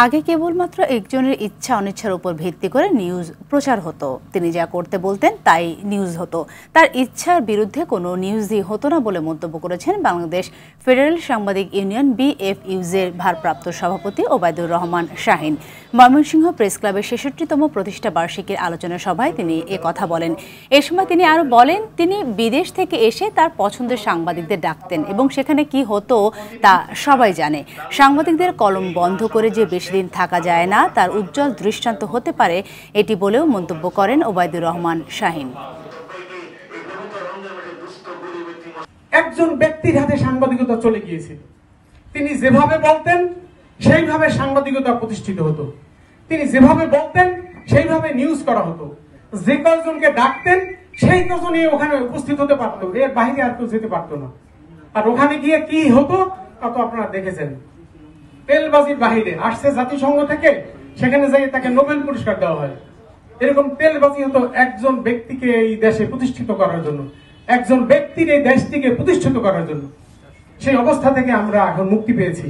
আগে কেবলমাত্র একজনের ইচ্ছা অনিচ্ছার উপর ভিত্তি করে নিউজ প্রচার হতো। তিনি যা করতে বলতেন তাই নিউজ হতো। তার ইচ্ছার বিরুদ্ধে কোনো নিউজই হতো না বলে মন্তব্য করেছেন বাংলাদেশ ফেডারেল সাংবাদিক ইউনিয়ন BFUZ-এর ভারপ্রাপ্ত সভাপতি ওবায়দুর রহমান শাহীন। ময়মনসিংহ প্রেস ক্লাবের ৬৬তম প্রতিষ্ঠা বার্ষিকীর আলোচনা সভায় তিনি কথা বলেন। এ সময় তিনি আরও বলেন, তিনি বিদেশ থেকে এসে তার পছন্দের সাংবাদিকদের ডাকতেন এবং সেখানে কি হতো তা সবাই জানে। সাংবাদিকদের কলম বন্ধ করে যে বেশিদিন থাকা যায় না তার উজ্জ্বল দৃষ্টান্ত হতে পারে এটি বলেও মন্তব্য করেন ওবায়দুর রহমান শাহীন। একজন ব্যক্তির হাতে সাংবাদিকতা চলে গিয়েছে। তিনি যেভাবে বলতেন সেইভাবে সাংবাদিকতা প্রতিষ্ঠিত হতো। তিনি যেভাবে বলতেন সেইভাবে নিউজ করা হতো। যে কজনকে ডাকতেন সেই কজনই ওখানে উপস্থিত হতে পারত, এর বাইরে আর কেউ যেতে পারতো না। আর ওখানে গিয়ে কি হতো তা তো আপনারা দেখেছেন। তেলবাজির বাহিরে আসছে জাতিসংঘ থেকে, সেখানে যাই তাকে নোবেল পুরস্কার দেওয়া হয়। এরকম তেলবাজি হতো একজন ব্যক্তিকে এই দেশে প্রতিষ্ঠিত করার জন্য, একজন ব্যক্তির এই দেশটিকে প্রতিষ্ঠিত করার জন্য। সেই অবস্থা থেকে আমরা এখন মুক্তি পেয়েছি।